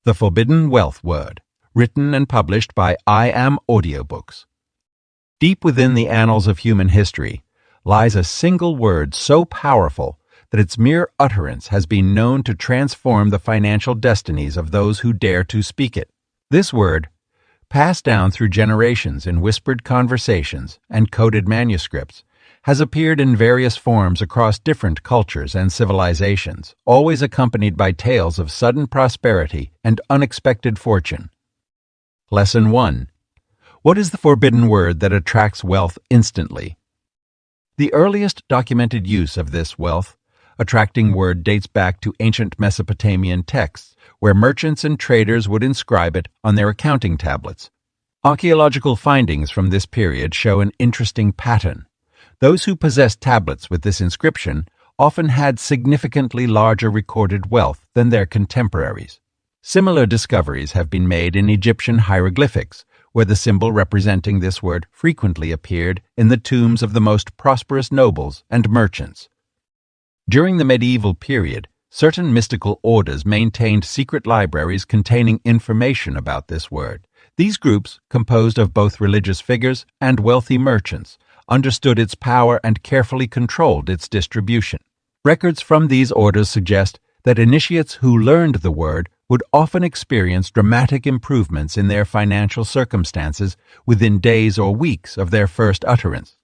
The Forbidden Wealth Word, written and published by Audiobooks. Deep within the annals of human history lies a single word so powerful that its mere utterance has been known to transform the financial destinies of those who dare to speak it. This word, passed down through generations in whispered conversations and coded manuscripts, has appeared in various forms across different cultures and civilizations, always accompanied by tales of sudden prosperity and unexpected fortune. Lesson 1. What is the forbidden word that attracts wealth instantly? The earliest documented use of this wealth-attracting word dates back to ancient Mesopotamian texts, where merchants and traders would inscribe it on their accounting tablets. Archaeological findings from this period show an interesting pattern. Those who possessed tablets with this inscription often had significantly larger recorded wealth than their contemporaries. Similar discoveries have been made in Egyptian hieroglyphics, where the symbol representing this word frequently appeared in the tombs of the most prosperous nobles and merchants. During the medieval period, certain mystical orders maintained secret libraries containing information about this word. These groups, composed of both religious figures and wealthy merchants, understood its power and carefully controlled its distribution. Records from these orders suggest that initiates who learned the word would often experience dramatic improvements in their financial circumstances within days or weeks of their first utterance.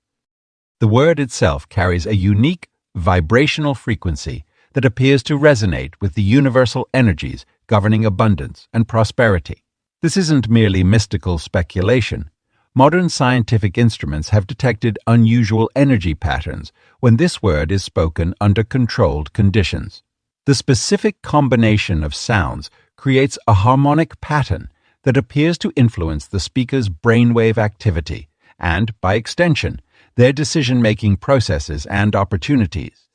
The word itself carries a unique vibrational frequency that appears to resonate with the universal energies governing abundance and prosperity. This isn't merely mystical speculation. Modern scientific instruments have detected unusual energy patterns when this word is spoken under controlled conditions. The specific combination of sounds creates a harmonic pattern that appears to influence the speaker's brainwave activity and, by extension, their decision-making processes and opportunities.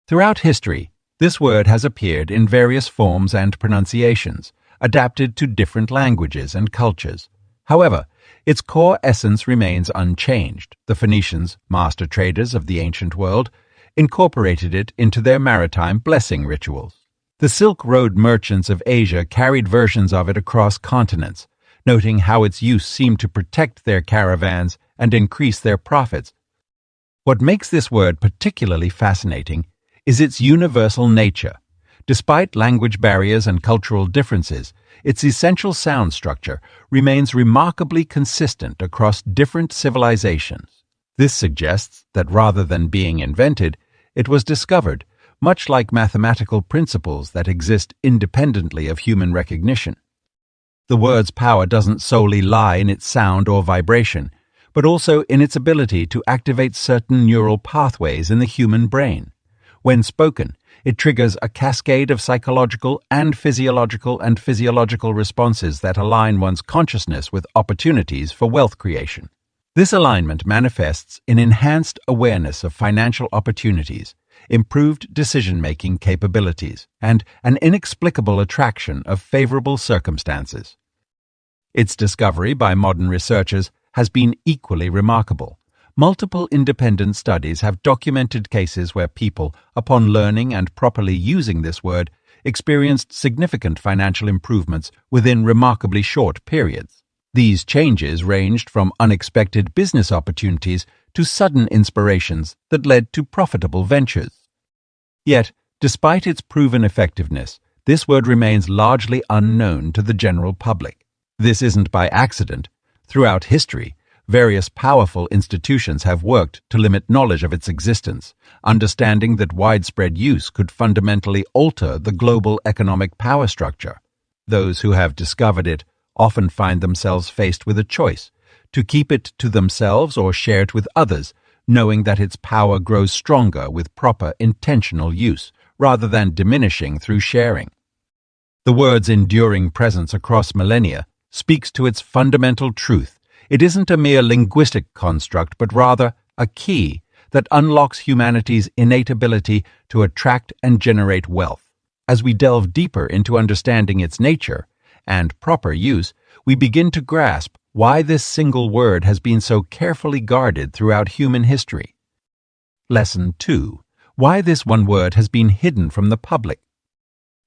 Throughout history, this word has appeared in various forms and pronunciations, adapted to different languages and cultures. However, its core essence remains unchanged. The Phoenicians, master traders of the ancient world, incorporated it into their maritime blessing rituals. The Silk Road merchants of Asia carried versions of it across continents, noting how its use seemed to protect their caravans and increase their profits. What makes this word particularly fascinating is its universal nature. Despite language barriers and cultural differences, its essential sound structure remains remarkably consistent across different civilizations. This suggests that rather than being invented, it was discovered, much like mathematical principles that exist independently of human recognition. The word's power doesn't solely lie in its sound or vibration, but also in its ability to activate certain neural pathways in the human brain. When spoken, it triggers a cascade of psychological and physiological responses that align one's consciousness with opportunities for wealth creation. This alignment manifests in enhanced awareness of financial opportunities, improved decision-making capabilities, and an inexplicable attraction of favorable circumstances. Its discovery by modern researchers has been equally remarkable. Multiple independent studies have documented cases where people, upon learning and properly using this word, experienced significant financial improvements within remarkably short periods. These changes ranged from unexpected business opportunities to sudden inspirations that led to profitable ventures. Yet, despite its proven effectiveness, this word remains largely unknown to the general public. This isn't by accident. Throughout history, various powerful institutions have worked to limit knowledge of its existence, understanding that widespread use could fundamentally alter the global economic power structure. Those who have discovered it often find themselves faced with a choice: to keep it to themselves or share it with others, knowing that its power grows stronger with proper intentional use, rather than diminishing through sharing. The word's enduring presence across millennia speaks to its fundamental truth. It isn't a mere linguistic construct, but rather a key that unlocks humanity's innate ability to attract and generate wealth. As we delve deeper into understanding its nature and proper use, we begin to grasp why this single word has been so carefully guarded throughout human history. Lesson 2. Why this one word has been hidden from the public.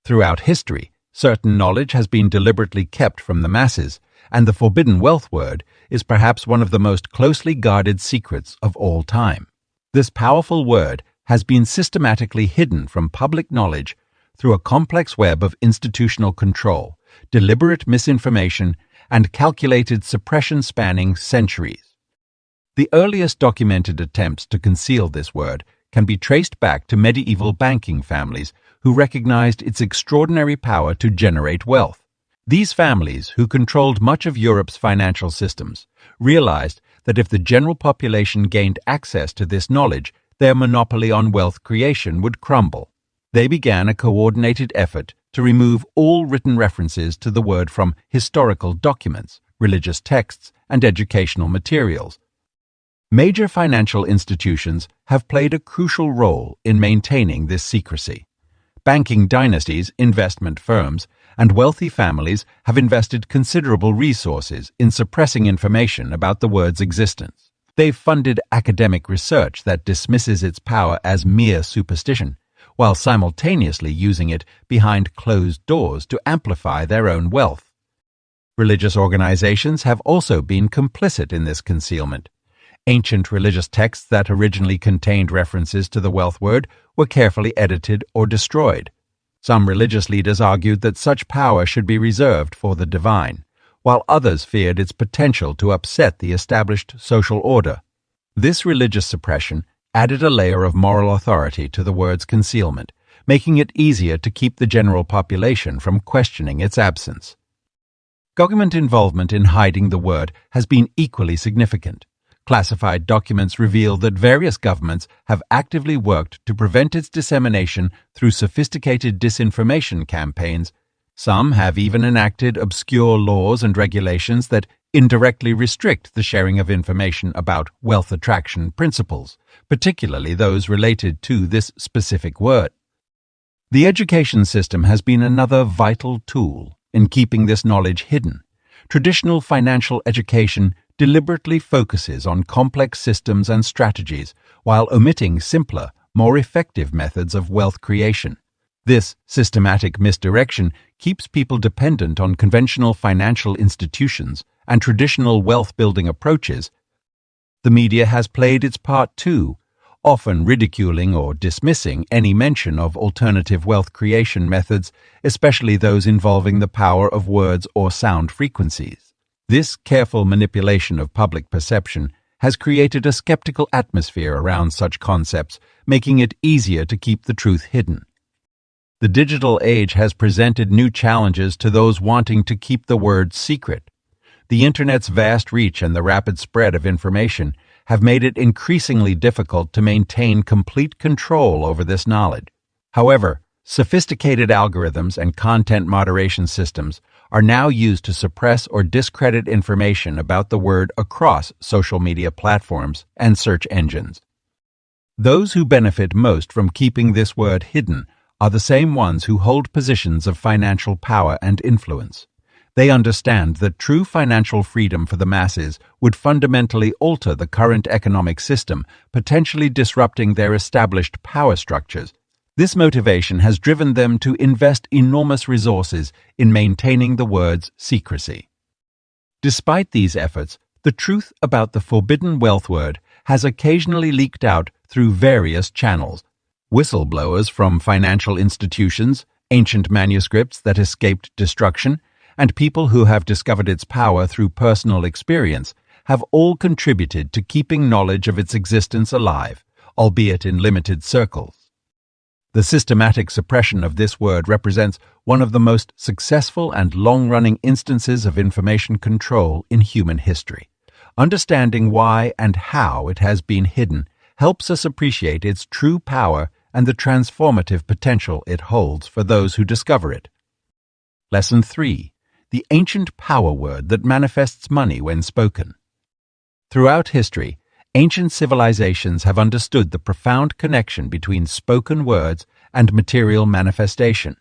Throughout history, Certain knowledge has been deliberately kept from the masses, and the forbidden wealth word is perhaps one of the most closely guarded secrets of all time. This powerful word has been systematically hidden from public knowledge through a complex web of institutional control, deliberate misinformation, and calculated suppression spanning centuries. The earliest documented attempts to conceal this word can be traced back to medieval banking families who recognized its extraordinary power to generate wealth. These families, who controlled much of Europe's financial systems, realized that if the general population gained access to this knowledge, their monopoly on wealth creation would crumble. They began a coordinated effort to remove all written references to the word from historical documents, religious texts, and educational materials. Major financial institutions have played a crucial role in maintaining this secrecy. Banking dynasties, investment firms, and wealthy families have invested considerable resources in suppressing information about the word's existence. They've funded academic research that dismisses its power as mere superstition, while simultaneously using it behind closed doors to amplify their own wealth. Religious organizations have also been complicit in this concealment. Ancient religious texts that originally contained references to the wealth word were carefully edited or destroyed. Some religious leaders argued that such power should be reserved for the divine, while others feared its potential to upset the established social order. This religious suppression added a layer of moral authority to the word's concealment, making it easier to keep the general population from questioning its absence. Government involvement in hiding the word has been equally significant. Classified documents reveal that various governments have actively worked to prevent its dissemination through sophisticated disinformation campaigns. Some have even enacted obscure laws and regulations that indirectly restrict the sharing of information about wealth attraction principles, particularly those related to this specific word. The education system has been another vital tool in keeping this knowledge hidden. Traditional financial education deliberately focuses on complex systems and strategies while omitting simpler, more effective methods of wealth creation. This systematic misdirection keeps people dependent on conventional financial institutions and traditional wealth-building approaches. The media has played its part too, often ridiculing or dismissing any mention of alternative wealth creation methods, especially those involving the power of words or sound frequencies. This careful manipulation of public perception has created a skeptical atmosphere around such concepts, making it easier to keep the truth hidden. The digital age has presented new challenges to those wanting to keep the word secret. The Internet's vast reach and the rapid spread of information have made it increasingly difficult to maintain complete control over this knowledge. However, sophisticated algorithms and content moderation systems are now used to suppress or discredit information about the word across social media platforms and search engines. Those who benefit most from keeping this word hidden are the same ones who hold positions of financial power and influence. They understand that true financial freedom for the masses would fundamentally alter the current economic system, potentially disrupting their established power structures. This motivation has driven them to invest enormous resources in maintaining the word's secrecy. Despite these efforts, the truth about the forbidden wealth word has occasionally leaked out through various channels. Whistleblowers from financial institutions, ancient manuscripts that escaped destruction, and people who have discovered its power through personal experience have all contributed to keeping knowledge of its existence alive, albeit in limited circles. The systematic suppression of this word represents one of the most successful and long-running instances of information control in human history. Understanding why and how it has been hidden helps us appreciate its true power and the transformative potential it holds for those who discover it. Lesson 3. The ancient power word that manifests money when spoken. Throughout history, ancient civilizations have understood the profound connection between spoken words and material manifestation.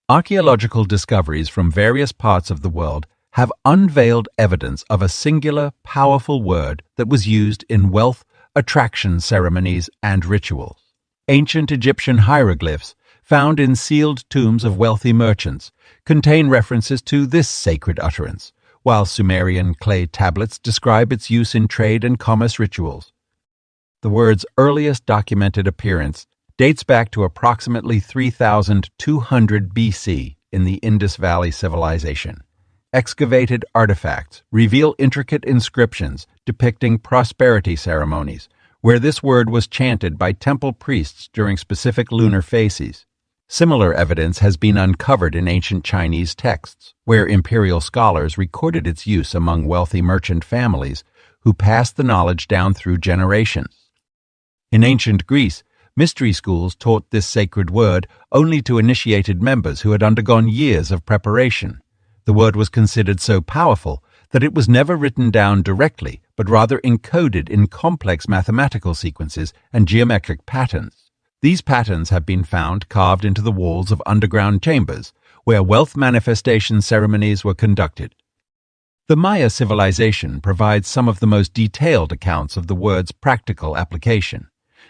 Archaeological discoveries from various parts of the world have unveiled evidence of a singular, powerful word that was used in wealth, attraction ceremonies, and rituals. Ancient Egyptian hieroglyphs found in sealed tombs of wealthy merchants, contain references to this sacred utterance, while Sumerian clay tablets describe its use in trade and commerce rituals. The word's earliest documented appearance dates back to approximately 3200 BC in the Indus Valley Civilization. Excavated artifacts reveal intricate inscriptions depicting prosperity ceremonies, where this word was chanted by temple priests during specific lunar phases. Similar evidence has been uncovered in ancient Chinese texts, where imperial scholars recorded its use among wealthy merchant families who passed the knowledge down through generations. In ancient Greece, mystery schools taught this sacred word only to initiated members who had undergone years of preparation. The word was considered so powerful that it was never written down directly, but rather encoded in complex mathematical sequences and geometric patterns. These patterns have been found carved into the walls of underground chambers, where wealth manifestation ceremonies were conducted. The Maya civilization provides some of the most detailed accounts of the word's practical application.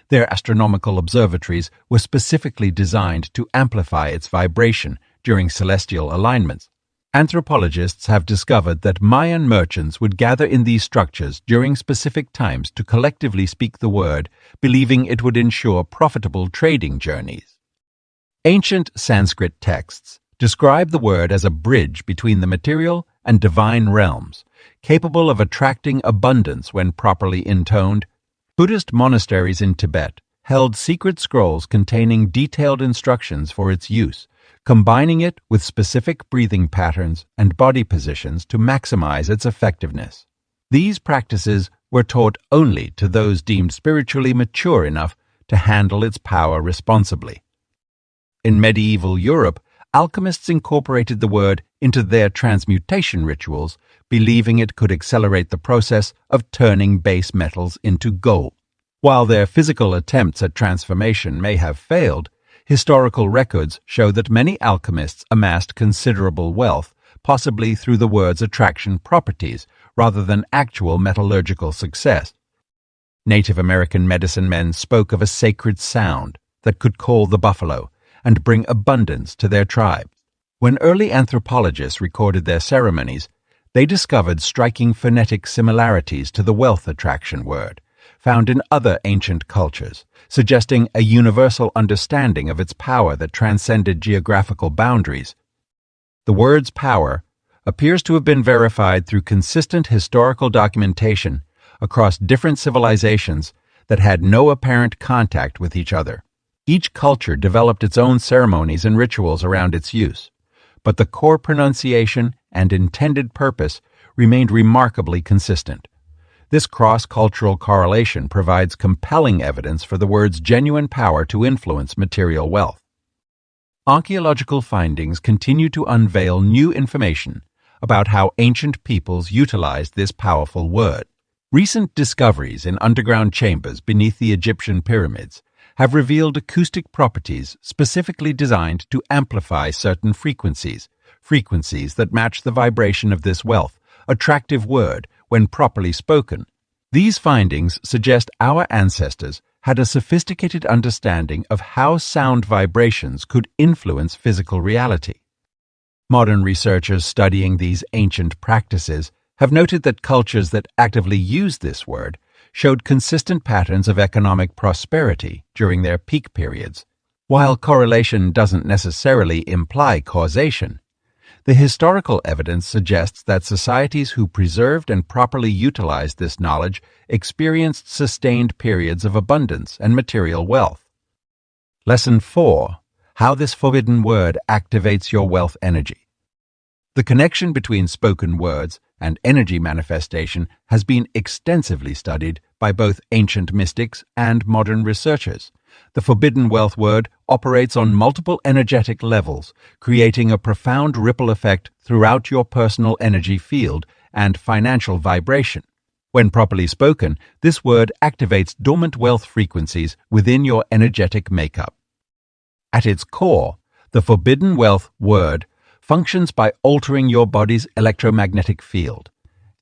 Their astronomical observatories were specifically designed to amplify its vibration during celestial alignments. Anthropologists have discovered that Mayan merchants would gather in these structures during specific times to collectively speak the word, believing it would ensure profitable trading journeys. Ancient Sanskrit texts describe the word as a bridge between the material and divine realms, capable of attracting abundance when properly intoned. Buddhist monasteries in Tibet held secret scrolls containing detailed instructions for its use, combining it with specific breathing patterns and body positions to maximize its effectiveness. These practices were taught only to those deemed spiritually mature enough to handle its power responsibly. In medieval Europe, alchemists incorporated the word into their transmutation rituals, believing it could accelerate the process of turning base metals into gold. While their physical attempts at transformation may have failed, historical records show that many alchemists amassed considerable wealth, possibly through the word's attraction properties, rather than actual metallurgical success. Native American medicine men spoke of a sacred sound that could call the buffalo and bring abundance to their tribes. When early anthropologists recorded their ceremonies, they discovered striking phonetic similarities to the wealth attraction word, found in other ancient cultures, suggesting a universal understanding of its power that transcended geographical boundaries. The word's power appears to have been verified through consistent historical documentation across different civilizations that had no apparent contact with each other. Each culture developed its own ceremonies and rituals around its use, but the core pronunciation and intended purpose remained remarkably consistent. This cross-cultural correlation provides compelling evidence for the word's genuine power to influence material wealth. Archaeological findings continue to unveil new information about how ancient peoples utilized this powerful word. Recent discoveries in underground chambers beneath the Egyptian pyramids have revealed acoustic properties specifically designed to amplify certain frequencies that match the vibration of this wealth, attractive word when properly spoken. These findings suggest our ancestors had a sophisticated understanding of how sound vibrations could influence physical reality. Modern researchers studying these ancient practices have noted that cultures that actively used this word showed consistent patterns of economic prosperity during their peak periods. While correlation doesn't necessarily imply causation, the historical evidence suggests that societies who preserved and properly utilized this knowledge experienced sustained periods of abundance and material wealth. Lesson 4. How this forbidden word activates your wealth energy. The connection between spoken words and energy manifestation has been extensively studied by both ancient mystics and modern researchers. The forbidden wealth word operates on multiple energetic levels, creating a profound ripple effect throughout your personal energy field and financial vibration. When properly spoken, this word activates dormant wealth frequencies within your energetic makeup. At its core, the forbidden wealth word functions by altering your body's electromagnetic field.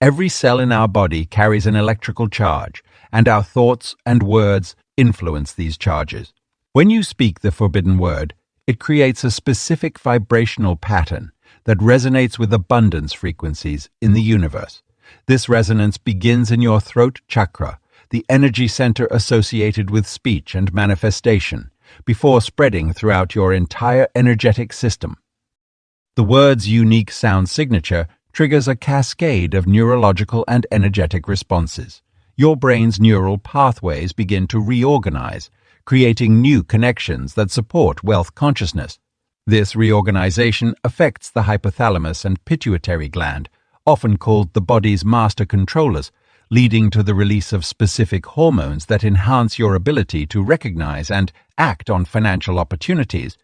Every cell in our body carries an electrical charge, and our thoughts and words influence these charges. When you speak the forbidden word, It creates a specific vibrational pattern that resonates with abundance frequencies in the universe. This resonance begins in your throat chakra, the energy center associated with speech and manifestation, before spreading throughout your entire energetic system. The word's unique sound signature triggers a cascade of neurological and energetic responses. Your brain's neural pathways begin to reorganize, creating new connections that support wealth consciousness. This reorganization affects the hypothalamus and pituitary gland, often called the body's master controllers, leading to the release of specific hormones that enhance your ability to recognize and act on financial opportunities.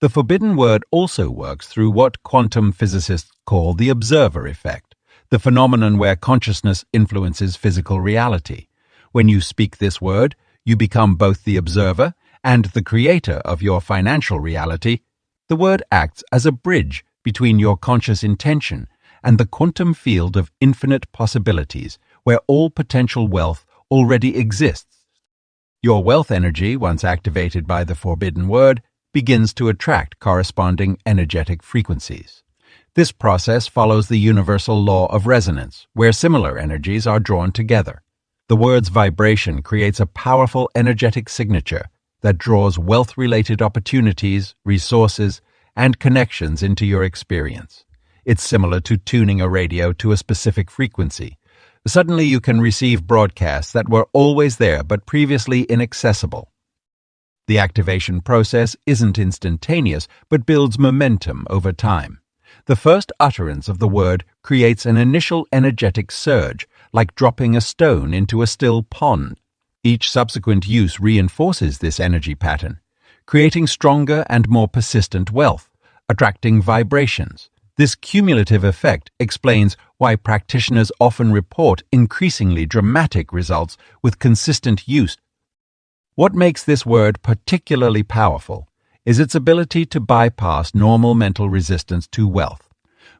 The forbidden word also works through what quantum physicists call the observer effect, the phenomenon where consciousness influences physical reality. When you speak this word, you become both the observer and the creator of your financial reality. The word acts as a bridge between your conscious intention and the quantum field of infinite possibilities, where all potential wealth already exists. Your wealth energy, once activated by the forbidden word, begins to attract corresponding energetic frequencies. This process follows the universal law of resonance, where similar energies are drawn together. The word's vibration creates a powerful energetic signature that draws wealth-related opportunities, resources, and connections into your experience. It's similar to tuning a radio to a specific frequency. Suddenly you can receive broadcasts that were always there but previously inaccessible. The activation process isn't instantaneous but builds momentum over time. The first utterance of the word creates an initial energetic surge, like dropping a stone into a still pond. Each subsequent use reinforces this energy pattern, creating stronger and more persistent wealth, attracting vibrations. This cumulative effect explains why practitioners often report increasingly dramatic results with consistent use. What makes this word particularly powerful is its ability to bypass normal mental resistance to wealth.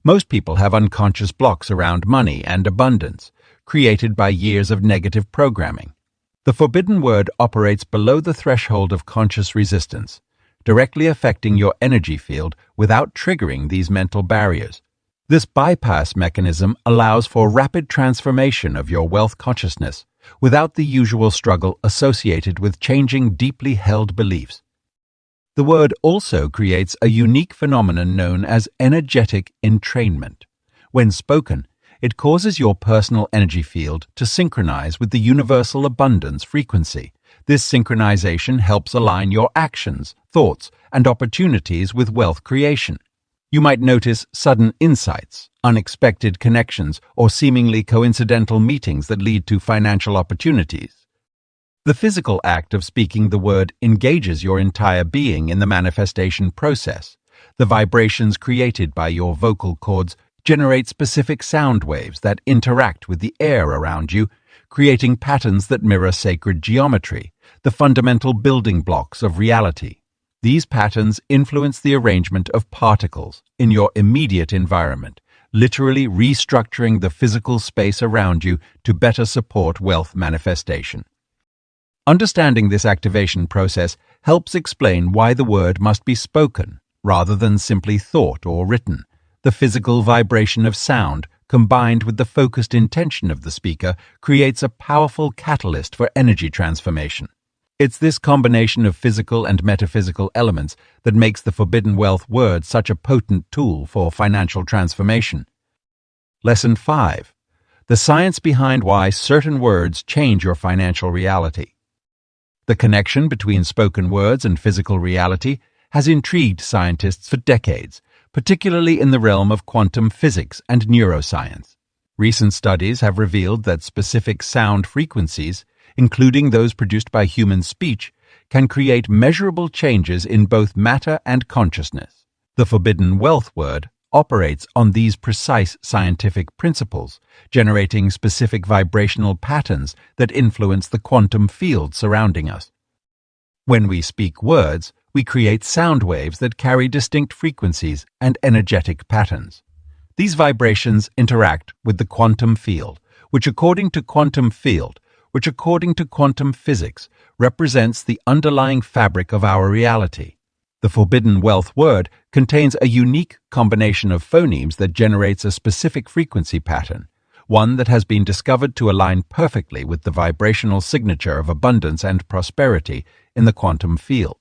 Most people have unconscious blocks around money and abundance, created by years of negative programming. The forbidden word operates below the threshold of conscious resistance, directly affecting your energy field without triggering these mental barriers. This bypass mechanism allows for rapid transformation of your wealth consciousness without the usual struggle associated with changing deeply held beliefs. The word also creates a unique phenomenon known as energetic entrainment. When spoken, it causes your personal energy field to synchronize with the universal abundance frequency. This synchronization helps align your actions, thoughts, and opportunities with wealth creation. You might notice sudden insights, unexpected connections, or seemingly coincidental meetings that lead to financial opportunities. The physical act of speaking the word engages your entire being in the manifestation process. The vibrations created by your vocal cords generate specific sound waves that interact with the air around you, creating patterns that mirror sacred geometry, the fundamental building blocks of reality. These patterns influence the arrangement of particles in your immediate environment, literally restructuring the physical space around you to better support wealth manifestation. Understanding this activation process helps explain why the word must be spoken rather than simply thought or written. The physical vibration of sound, combined with the focused intention of the speaker, creates a powerful catalyst for energy transformation. It's this combination of physical and metaphysical elements that makes the forbidden wealth word such a potent tool for financial transformation. Lesson 5. The science behind why certain words change your financial reality. The connection between spoken words and physical reality has intrigued scientists for decades, particularly in the realm of quantum physics and neuroscience. Recent studies have revealed that specific sound frequencies, including those produced by human speech, can create measurable changes in both matter and consciousness. The forbidden wealth word operates on these precise scientific principles, generating specific vibrational patterns that influence the quantum field surrounding us. When we speak words, we create sound waves that carry distinct frequencies and energetic patterns. These vibrations interact with the quantum field, which according to quantum physics represents the underlying fabric of our reality. The Forbidden Wealth word contains a unique combination of phonemes that generates a specific frequency pattern, one that has been discovered to align perfectly with the vibrational signature of abundance and prosperity in the quantum field.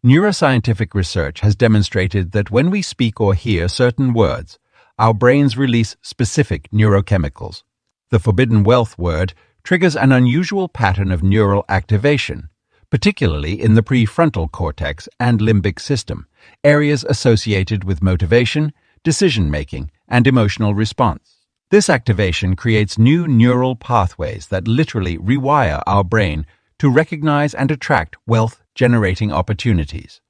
Neuroscientific research has demonstrated that when we speak or hear certain words, our brains release specific neurochemicals. The Forbidden Wealth word triggers an unusual pattern of neural activation, particularly in the prefrontal cortex and limbic system, areas associated with motivation, decision-making, and emotional response. This activation creates new neural pathways that literally rewire our brain to recognize and attract wealth-generating opportunities.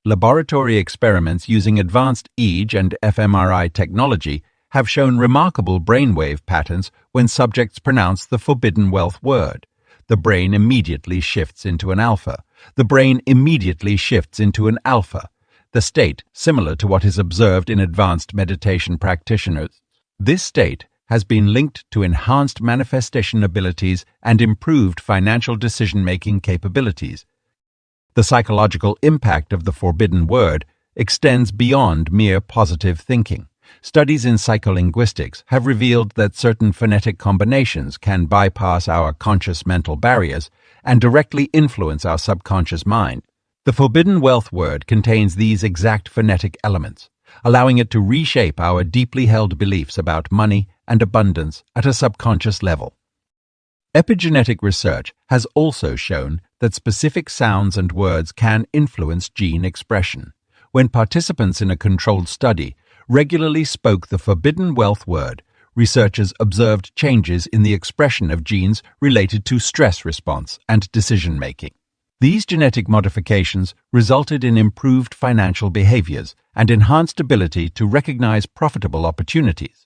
Laboratory experiments using advanced EEG and fMRI technology have shown remarkable brainwave patterns when subjects pronounce the Forbidden Wealth word. The brain immediately shifts into an alpha. The brain immediately shifts into an alpha, the state similar to what is observed in advanced meditation practitioners. This state has been linked to enhanced manifestation abilities and improved financial decision-making capabilities. The psychological impact of the forbidden word extends beyond mere positive thinking. Studies in psycholinguistics have revealed that certain phonetic combinations can bypass our conscious mental barriers and directly influence our subconscious mind. The Forbidden Wealth word contains these exact phonetic elements, allowing it to reshape our deeply held beliefs about money and abundance at a subconscious level. Epigenetic research has also shown that specific sounds and words can influence gene expression. When participants in a controlled study regularly spoke the Forbidden Wealth word, researchers observed changes in the expression of genes related to stress response and decision-making. These genetic modifications resulted in improved financial behaviors and enhanced ability to recognize profitable opportunities.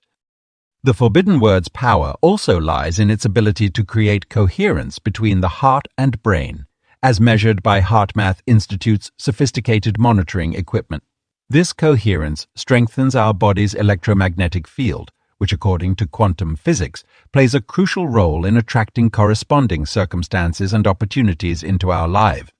The forbidden word's power also lies in its ability to create coherence between the heart and brain, as measured by HeartMath Institute's sophisticated monitoring equipment. This coherence strengthens our body's electromagnetic field, which, according to quantum physics, plays a crucial role in attracting corresponding circumstances and opportunities into our lives.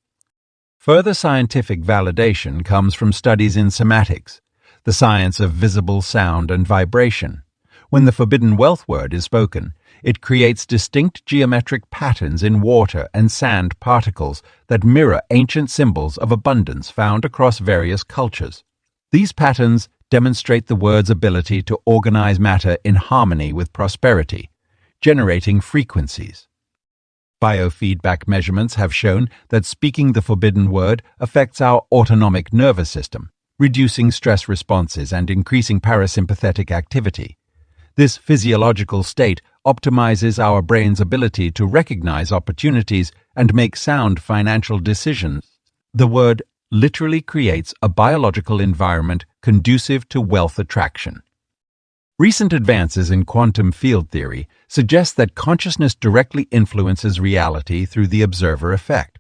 Further scientific validation comes from studies in somatics, the science of visible sound and vibration. When the Forbidden Wealth word is spoken, it creates distinct geometric patterns in water and sand particles that mirror ancient symbols of abundance found across various cultures. These patterns demonstrate the word's ability to organize matter in harmony with prosperity, generating frequencies. Biofeedback measurements have shown that speaking the forbidden word affects our autonomic nervous system, reducing stress responses and increasing parasympathetic activity. This physiological state optimizes our brain's ability to recognize opportunities and make sound financial decisions. The word literally creates a biological environment conducive to wealth attraction. Recent advances in quantum field theory suggest that consciousness directly influences reality through the observer effect.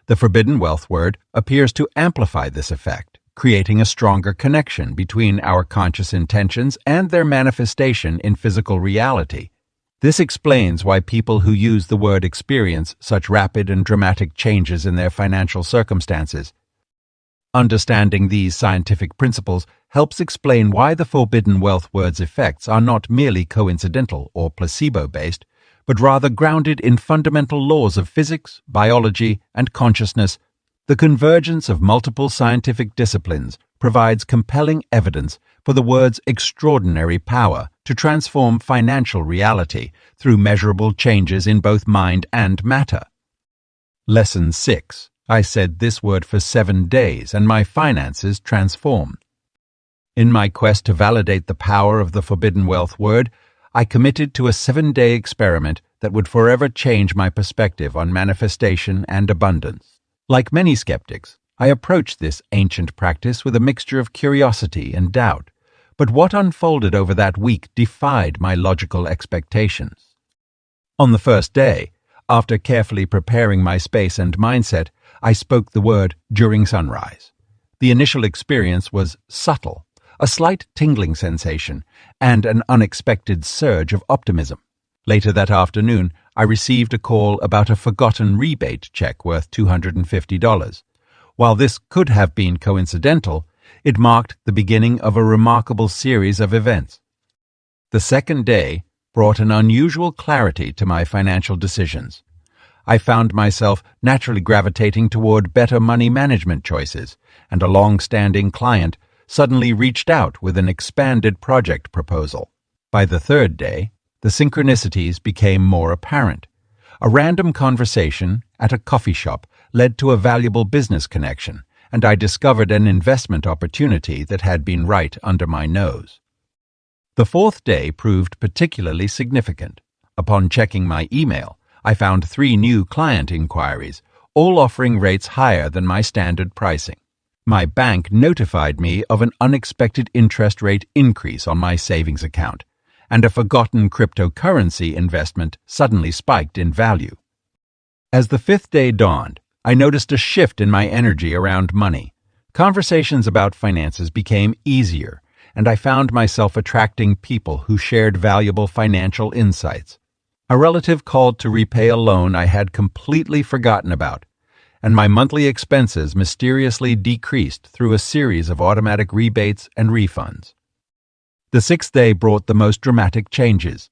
The Forbidden Wealth word appears to amplify this effect, creating a stronger connection between our conscious intentions and their manifestation in physical reality. This explains why people who use the word experience such rapid and dramatic changes in their financial circumstances. Understanding these scientific principles helps explain why the Forbidden Wealth word's effects are not merely coincidental or placebo-based, but rather grounded in fundamental laws of physics, biology, and consciousness. The convergence of multiple scientific disciplines provides compelling evidence for the word's extraordinary power to transform financial reality through measurable changes in both mind and matter. Lesson 6. I said this word for 7 days and my finances transformed. In my quest to validate the power of the Forbidden Wealth word, I committed to a 7-day experiment that would forever change my perspective on manifestation and abundance. Like many skeptics, I approached this ancient practice with a mixture of curiosity and doubt, but what unfolded over that week defied my logical expectations. On the first day, after carefully preparing my space and mindset, I spoke the word during sunrise. The initial experience was subtle, a slight tingling sensation, and an unexpected surge of optimism. Later that afternoon, I received a call about a forgotten rebate check worth $250. While this could have been coincidental, it marked the beginning of a remarkable series of events. The second day brought an unusual clarity to my financial decisions. I found myself naturally gravitating toward better money management choices, and a long-standing client suddenly reached out with an expanded project proposal. By the third day, the synchronicities became more apparent. A random conversation at a coffee shop led to a valuable business connection, and I discovered an investment opportunity that had been right under my nose. The fourth day proved particularly significant. Upon checking my email, I found 3 new client inquiries, all offering rates higher than my standard pricing. My bank notified me of an unexpected interest rate increase on my savings account, and a forgotten cryptocurrency investment suddenly spiked in value. As the 5th day dawned, I noticed a shift in my energy around money. Conversations about finances became easier, and I found myself attracting people who shared valuable financial insights. A relative called to repay a loan I had completely forgotten about, and my monthly expenses mysteriously decreased through a series of automatic rebates and refunds. The 6th day brought the most dramatic changes.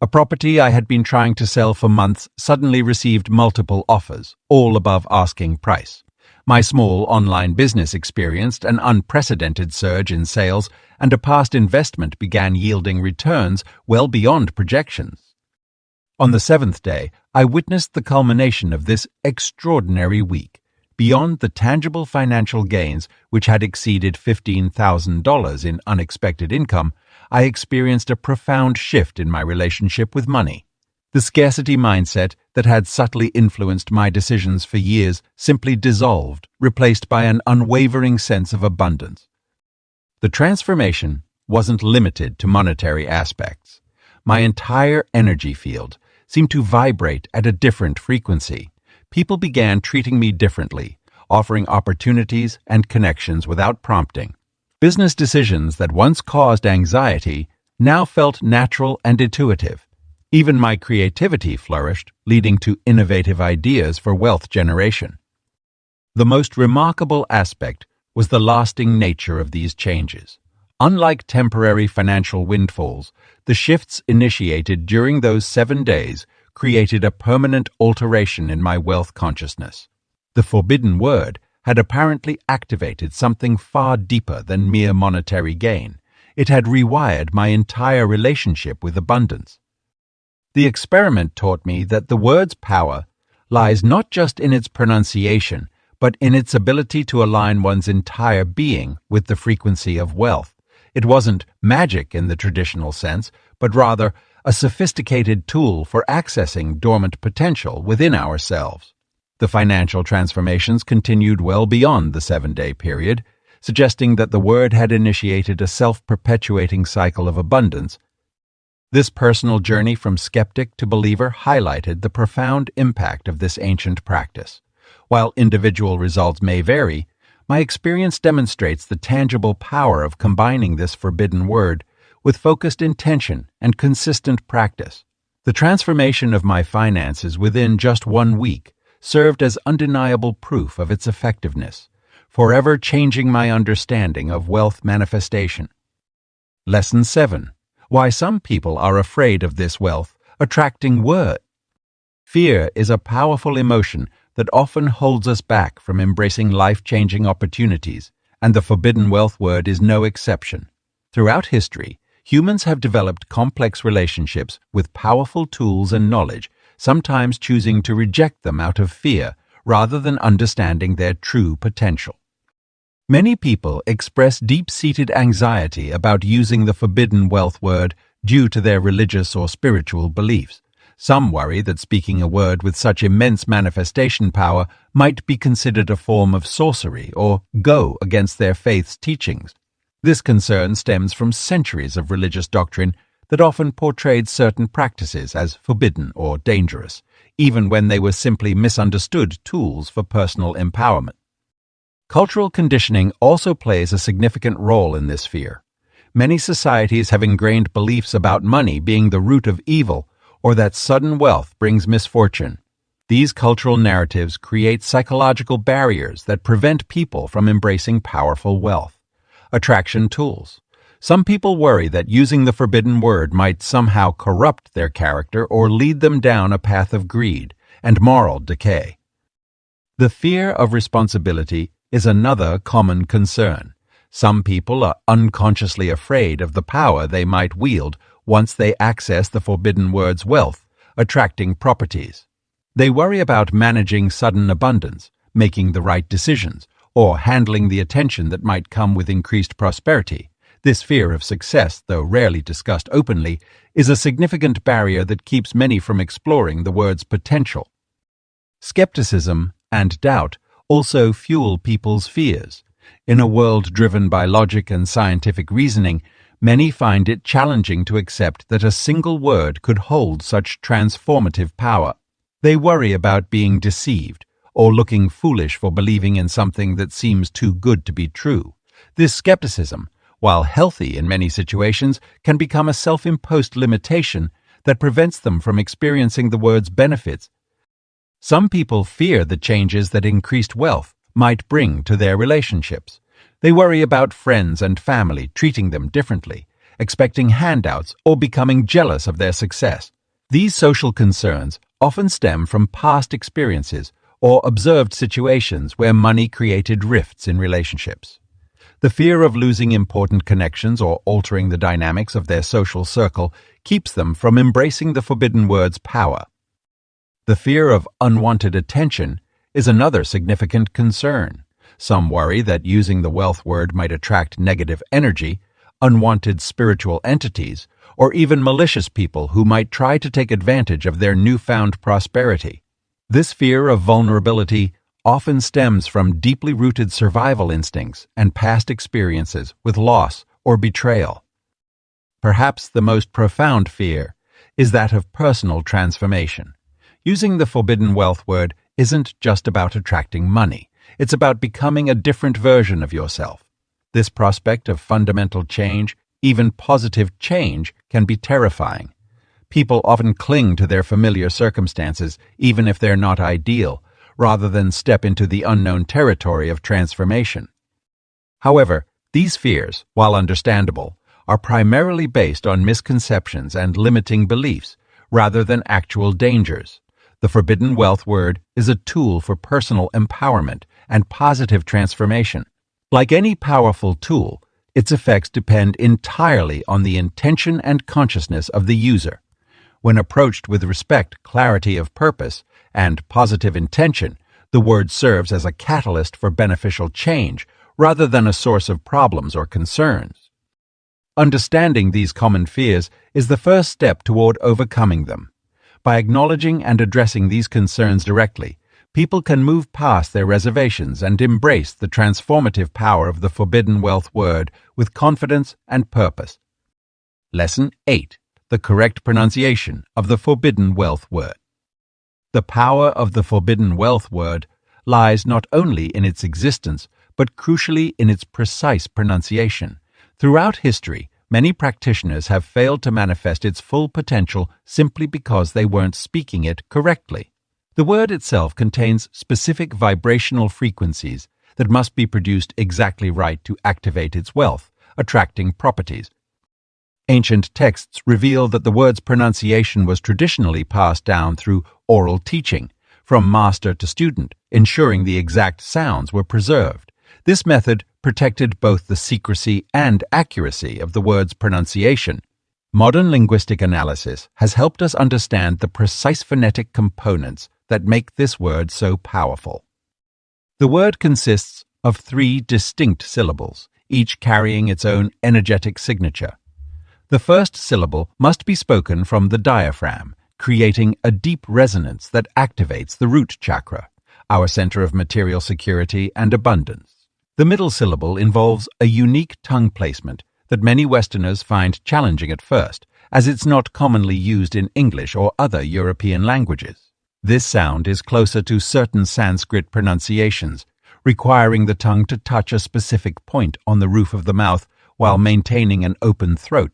A property I had been trying to sell for months suddenly received multiple offers, all above asking price. My small online business experienced an unprecedented surge in sales, and a past investment began yielding returns well beyond projections. On the 7th day, I witnessed the culmination of this extraordinary week. Beyond the tangible financial gains, which had exceeded $15,000 in unexpected income, I experienced a profound shift in my relationship with money. The scarcity mindset that had subtly influenced my decisions for years simply dissolved, replaced by an unwavering sense of abundance. The transformation wasn't limited to monetary aspects. My entire energy field seemed to vibrate at a different frequency. People began treating me differently, offering opportunities and connections without prompting. Business decisions that once caused anxiety now felt natural and intuitive. Even my creativity flourished, leading to innovative ideas for wealth generation. The most remarkable aspect was the lasting nature of these changes. Unlike temporary financial windfalls, the shifts initiated during those 7 days created a permanent alteration in my wealth consciousness. The forbidden word had apparently activated something far deeper than mere monetary gain. It had rewired my entire relationship with abundance. The experiment taught me that the word's power lies not just in its pronunciation, but in its ability to align one's entire being with the frequency of wealth. It wasn't magic in the traditional sense, but rather a sophisticated tool for accessing dormant potential within ourselves. The financial transformations continued well beyond the 7-day period, suggesting that the word had initiated a self-perpetuating cycle of abundance. This personal journey from skeptic to believer highlighted the profound impact of this ancient practice. While individual results may vary, my experience demonstrates the tangible power of combining this forbidden word with focused intention and consistent practice. The transformation of my finances within just 1 week served as undeniable proof of its effectiveness, forever changing my understanding of wealth manifestation. Lesson 7. Why some people are afraid of this wealth attracting word. Fear is a powerful emotion that often holds us back from embracing life-changing opportunities, and the forbidden wealth word is no exception. Throughout history, humans have developed complex relationships with powerful tools and knowledge, sometimes choosing to reject them out of fear rather than understanding their true potential. Many people express deep-seated anxiety about using the forbidden wealth word due to their religious or spiritual beliefs. Some worry that speaking a word with such immense manifestation power might be considered a form of sorcery or go against their faith's teachings. This concern stems from centuries of religious doctrine that often portrayed certain practices as forbidden or dangerous, even when they were simply misunderstood tools for personal empowerment. Cultural conditioning also plays a significant role in this fear. Many societies have ingrained beliefs about money being the root of evil, or that sudden wealth brings misfortune. These cultural narratives create psychological barriers that prevent people from embracing powerful wealth. Attraction tools. Some people worry that using the forbidden word might somehow corrupt their character or lead them down a path of greed and moral decay. The fear of responsibility is another common concern. Some people are unconsciously afraid of the power they might wield once they access the forbidden word's wealth, attracting properties. They worry about managing sudden abundance, making the right decisions, or handling the attention that might come with increased prosperity. This fear of success, though rarely discussed openly, is a significant barrier that keeps many from exploring the word's potential. Skepticism and doubt also fuel people's fears. In a world driven by logic and scientific reasoning, many find it challenging to accept that a single word could hold such transformative power. They worry about being deceived or looking foolish for believing in something that seems too good to be true. This skepticism, while healthy in many situations, can become a self-imposed limitation that prevents them from experiencing the word's benefits. Some people fear the changes that increased wealth might bring to their relationships. They worry about friends and family treating them differently, expecting handouts, or becoming jealous of their success. These social concerns often stem from past experiences or observed situations where money created rifts in relationships. The fear of losing important connections or altering the dynamics of their social circle keeps them from embracing the forbidden word's power. The fear of unwanted attention is another significant concern. Some worry that using the wealth word might attract negative energy, unwanted spiritual entities, or even malicious people who might try to take advantage of their newfound prosperity. This fear of vulnerability often stems from deeply rooted survival instincts and past experiences with loss or betrayal. Perhaps the most profound fear is that of personal transformation. Using the forbidden wealth word isn't just about attracting money. It's about becoming a different version of yourself. This prospect of fundamental change, even positive change, can be terrifying. People often cling to their familiar circumstances, even if they're not ideal, rather than step into the unknown territory of transformation. However, these fears, while understandable, are primarily based on misconceptions and limiting beliefs, rather than actual dangers. The forbidden wealth word is a tool for personal empowerment and positive transformation. Like any powerful tool, its effects depend entirely on the intention and consciousness of the user. When approached with respect, clarity of purpose, and positive intention, the word serves as a catalyst for beneficial change rather than a source of problems or concerns. Understanding these common fears is the first step toward overcoming them. By acknowledging and addressing these concerns directly, people can move past their reservations and embrace the transformative power of the forbidden wealth word with confidence and purpose. Lesson 8. The correct pronunciation of the forbidden wealth word. The power of the forbidden wealth word lies not only in its existence, but crucially in its precise pronunciation. Throughout history, many practitioners have failed to manifest its full potential simply because they weren't speaking it correctly. The word itself contains specific vibrational frequencies that must be produced exactly right to activate its wealth, attracting properties. Ancient texts reveal that the word's pronunciation was traditionally passed down through oral teaching, from master to student, ensuring the exact sounds were preserved. This method protected both the secrecy and accuracy of the word's pronunciation. Modern linguistic analysis has helped us understand the precise phonetic components that make this word so powerful. The word consists of 3 distinct syllables, each carrying its own energetic signature. The first syllable must be spoken from the diaphragm, creating a deep resonance that activates the root chakra, our center of material security and abundance. The middle syllable involves a unique tongue placement that many Westerners find challenging at first, as it's not commonly used in English or other European languages. This sound is closer to certain Sanskrit pronunciations, requiring the tongue to touch a specific point on the roof of the mouth while maintaining an open throat.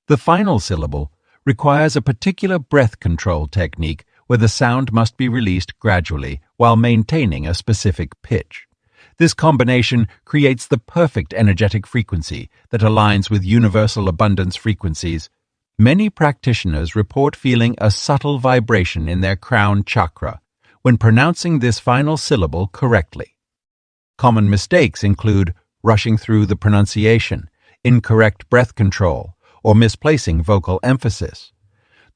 The final syllable requires a particular breath control technique where the sound must be released gradually while maintaining a specific pitch. This combination creates the perfect energetic frequency that aligns with universal abundance frequencies. Many practitioners report feeling a subtle vibration in their crown chakra when pronouncing this final syllable correctly. Common mistakes include rushing through the pronunciation, incorrect breath control, or misplacing vocal emphasis.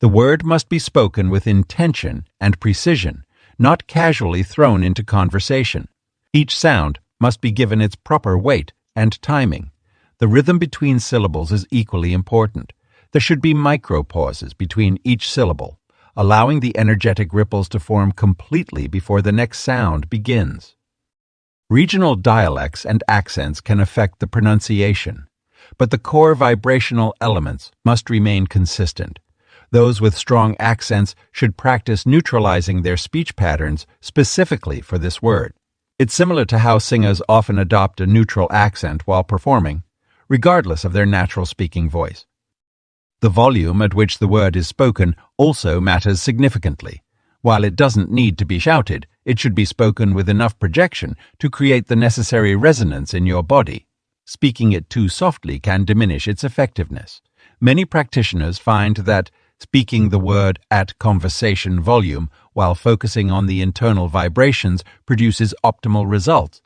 The word must be spoken with intention and precision, not casually thrown into conversation. Each sound must be given its proper weight and timing. The rhythm between syllables is equally important. There should be micro-pauses between each syllable, allowing the energetic ripples to form completely before the next sound begins. Regional dialects and accents can affect the pronunciation, but the core vibrational elements must remain consistent. Those with strong accents should practice neutralizing their speech patterns specifically for this word. It's similar to how singers often adopt a neutral accent while performing, regardless of their natural speaking voice. The volume at which the word is spoken also matters significantly. While it doesn't need to be shouted, it should be spoken with enough projection to create the necessary resonance in your body. Speaking it too softly can diminish its effectiveness. Many practitioners find that speaking the word at conversation volume while focusing on the internal vibrations produces optimal results.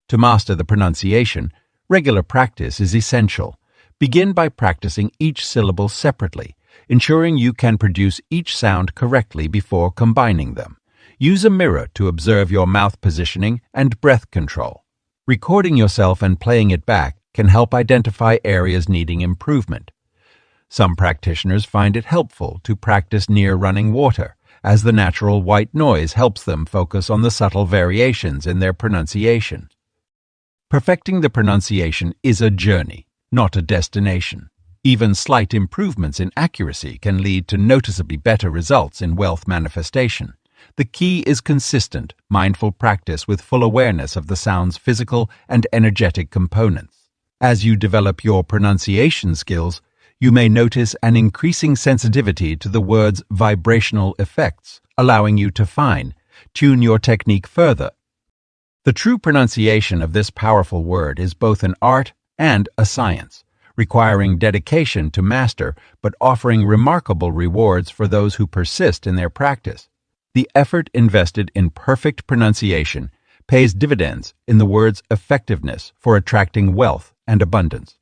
To master the pronunciation, regular practice is essential. Begin by practicing each syllable separately, ensuring you can produce each sound correctly before combining them. Use a mirror to observe your mouth positioning and breath control. Recording yourself and playing it back can help identify areas needing improvement. Some practitioners find it helpful to practice near running water, as the natural white noise helps them focus on the subtle variations in their pronunciation. Perfecting the pronunciation is a journey, not a destination. Even slight improvements in accuracy can lead to noticeably better results in wealth manifestation. The key is consistent, mindful practice with full awareness of the sound's physical and energetic components. As you develop your pronunciation skills, you may notice an increasing sensitivity to the word's vibrational effects, allowing you to fine-tune your technique further. The true pronunciation of this powerful word is both an art and a science, requiring dedication to master but offering remarkable rewards for those who persist in their practice. The effort invested in perfect pronunciation pays dividends in the word's effectiveness for attracting wealth and abundance.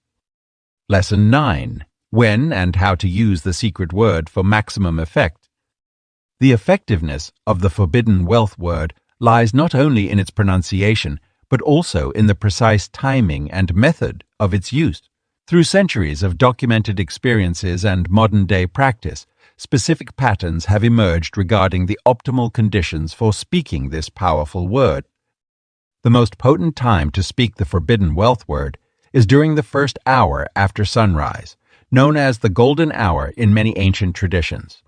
Lesson 9. When and how to use the secret word for maximum effect. The effectiveness of the forbidden wealth word lies not only in its pronunciation, but also in the precise timing and method of its use. Through centuries of documented experiences and modern-day practice, specific patterns have emerged regarding the optimal conditions for speaking this powerful word. The most potent time to speak the forbidden wealth word is during the first hour after sunrise, known as the golden hour in many ancient traditions.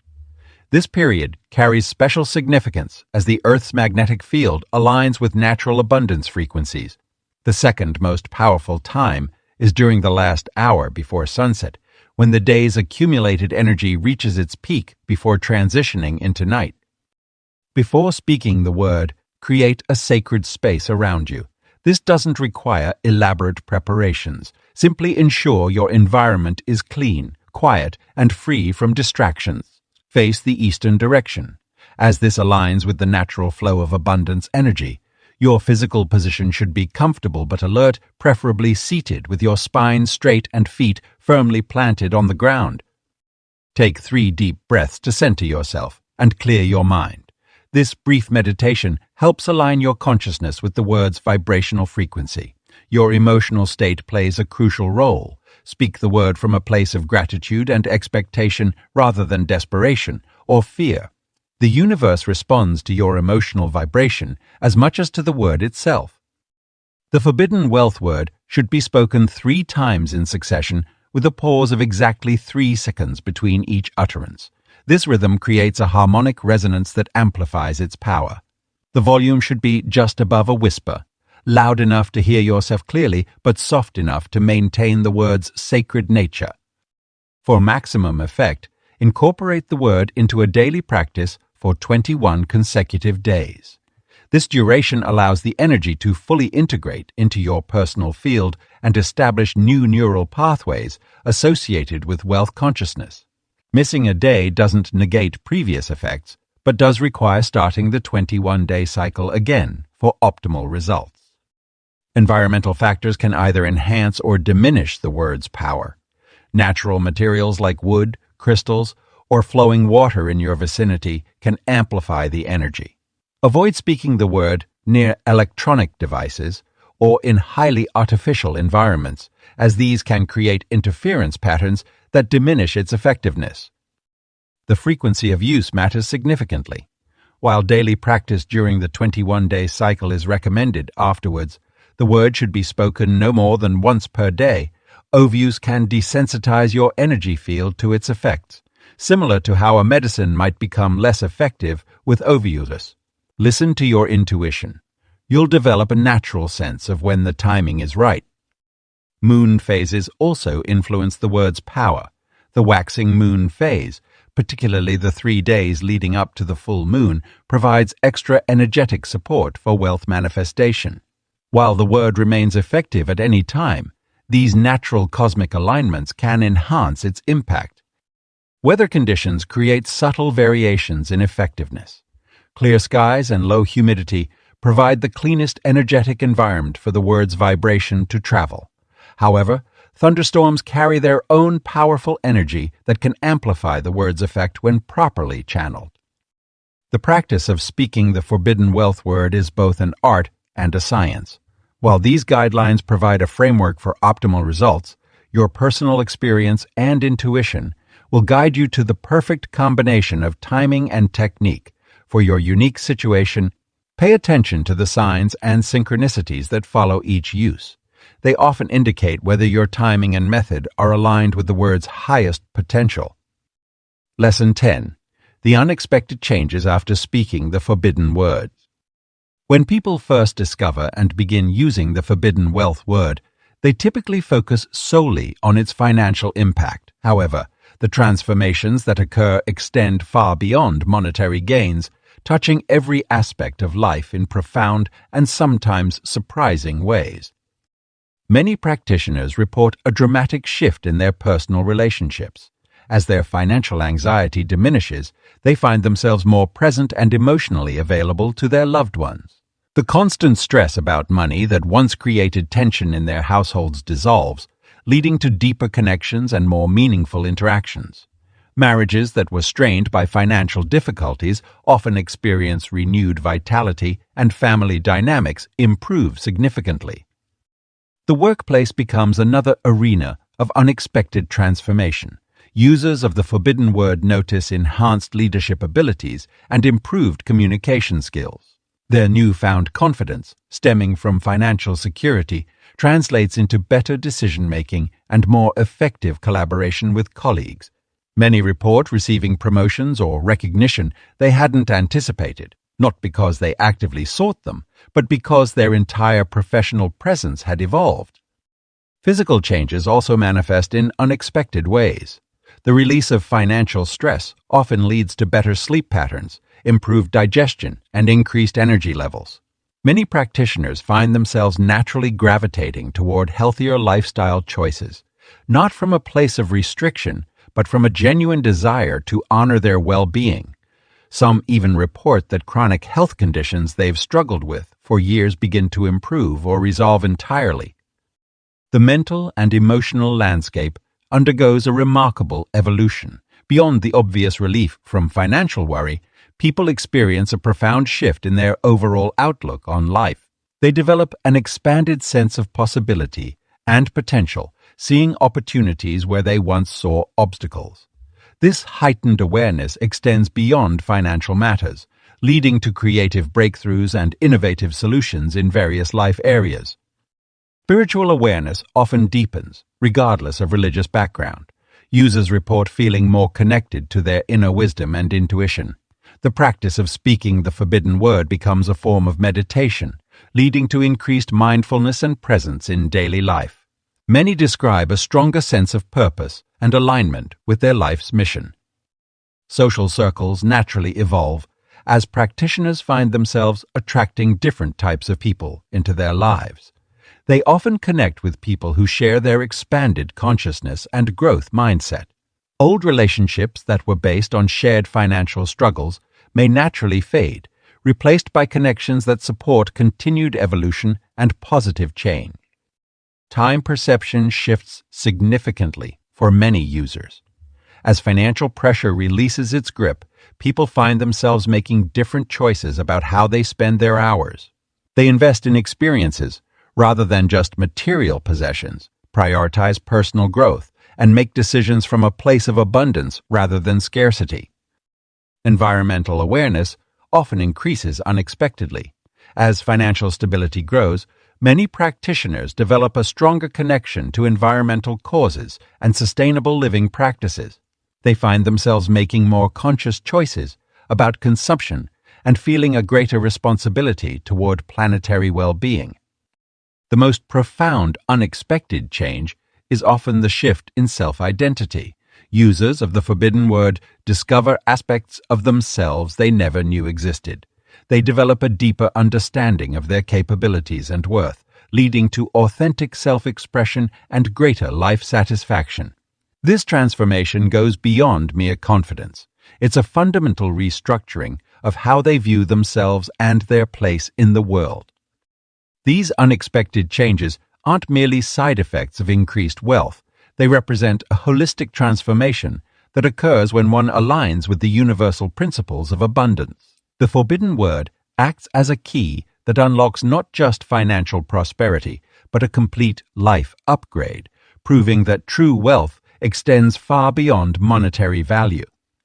This period carries special significance as the Earth's magnetic field aligns with natural abundance frequencies. The second most powerful time is during the last hour before sunset, when the day's accumulated energy reaches its peak before transitioning into night. Before speaking the word, create a sacred space around you. This doesn't require elaborate preparations. Simply ensure your environment is clean, quiet, and free from distractions. Face the eastern direction. As this aligns with the natural flow of abundance energy, your physical position should be comfortable but alert, preferably seated with your spine straight and feet firmly planted on the ground. Take 3 deep breaths to center yourself and clear your mind. This brief meditation helps align your consciousness with the word's vibrational frequency. Your emotional state plays a crucial role. Speak the word from a place of gratitude and expectation rather than desperation or fear. The universe responds to your emotional vibration as much as to the word itself. The forbidden wealth word should be spoken 3 times in succession with a pause of exactly 3 seconds between each utterance. This rhythm creates a harmonic resonance that amplifies its power. The volume should be just above a whisper, loud enough to hear yourself clearly, but soft enough to maintain the word's sacred nature. For maximum effect, incorporate the word into a daily practice for 21 consecutive days. This duration allows the energy to fully integrate into your personal field and establish new neural pathways associated with wealth consciousness. Missing a day doesn't negate previous effects, but does require starting the 21-day cycle again for optimal results. Environmental factors can either enhance or diminish the word's power. Natural materials like wood, crystals, or flowing water in your vicinity can amplify the energy. Avoid speaking the word near electronic devices or in highly artificial environments, as these can create interference patterns that diminish its effectiveness. The frequency of use matters significantly. While daily practice during the 21-day cycle is recommended afterwards, the word should be spoken no more than once per day. Overuse can desensitize your energy field to its effects, similar to how a medicine might become less effective with overuse. Listen to your intuition. You'll develop a natural sense of when the timing is right. Moon phases also influence the word's power. The waxing moon phase, particularly the 3 days leading up to the full moon, provides extra energetic support for wealth manifestation. While the word remains effective at any time, these natural cosmic alignments can enhance its impact. Weather conditions create subtle variations in effectiveness. Clear skies and low humidity provide the cleanest energetic environment for the word's vibration to travel. However, thunderstorms carry their own powerful energy that can amplify the word's effect when properly channeled. The practice of speaking the forbidden wealth word is both an art and a science. While these guidelines provide a framework for optimal results, your personal experience and intuition will guide you to the perfect combination of timing and technique for your unique situation. Pay attention to the signs and synchronicities that follow each use. They often indicate whether your timing and method are aligned with the word's highest potential. Lesson 10. The unexpected changes after speaking the forbidden words. When people first discover and begin using the forbidden wealth word, they typically focus solely on its financial impact. However, the transformations that occur extend far beyond monetary gains, touching every aspect of life in profound and sometimes surprising ways. Many practitioners report a dramatic shift in their personal relationships. As their financial anxiety diminishes, they find themselves more present and emotionally available to their loved ones. The constant stress about money that once created tension in their households dissolves, leading to deeper connections and more meaningful interactions. Marriages that were strained by financial difficulties often experience renewed vitality, and family dynamics improve significantly. The workplace becomes another arena of unexpected transformation. Users of the forbidden word notice enhanced leadership abilities and improved communication skills. Their newfound confidence, stemming from financial security, translates into better decision-making and more effective collaboration with colleagues. Many report receiving promotions or recognition they hadn't anticipated, not because they actively sought them, but because their entire professional presence had evolved. Physical changes also manifest in unexpected ways. The release of financial stress often leads to better sleep patterns, improved digestion, and increased energy levels. Many practitioners find themselves naturally gravitating toward healthier lifestyle choices, not from a place of restriction, but from a genuine desire to honor their well-being. Some even report that chronic health conditions they've struggled with for years begin to improve or resolve entirely. The mental and emotional landscape undergoes a remarkable evolution. Beyond the obvious relief from financial worry, people experience a profound shift in their overall outlook on life. They develop an expanded sense of possibility and potential, seeing opportunities where they once saw obstacles. This heightened awareness extends beyond financial matters, leading to creative breakthroughs and innovative solutions in various life areas. Spiritual awareness often deepens, regardless of religious background. Users report feeling more connected to their inner wisdom and intuition. The practice of speaking the forbidden word becomes a form of meditation, leading to increased mindfulness and presence in daily life. Many describe a stronger sense of purpose and alignment with their life's mission. Social circles naturally evolve, as practitioners find themselves attracting different types of people into their lives. They often connect with people who share their expanded consciousness and growth mindset. Old relationships that were based on shared financial struggles may naturally fade, replaced by connections that support continued evolution and positive change. Time perception shifts significantly for many users. As financial pressure releases its grip, people find themselves making different choices about how they spend their hours. They invest in experiences rather than just material possessions, prioritize personal growth, and make decisions from a place of abundance rather than scarcity. Environmental awareness often increases unexpectedly. As financial stability grows, many practitioners develop a stronger connection to environmental causes and sustainable living practices. They find themselves making more conscious choices about consumption and feeling a greater responsibility toward planetary well-being. The most profound, unexpected change is often the shift in self-identity. Users of the forbidden word discover aspects of themselves they never knew existed. They develop a deeper understanding of their capabilities and worth, leading to authentic self-expression and greater life satisfaction. This transformation goes beyond mere confidence. It's a fundamental restructuring of how they view themselves and their place in the world. These unexpected changes aren't merely side effects of increased wealth. They represent a holistic transformation that occurs when one aligns with the universal principles of abundance. The forbidden word acts as a key that unlocks not just financial prosperity, but a complete life upgrade, proving that true wealth extends far beyond monetary value.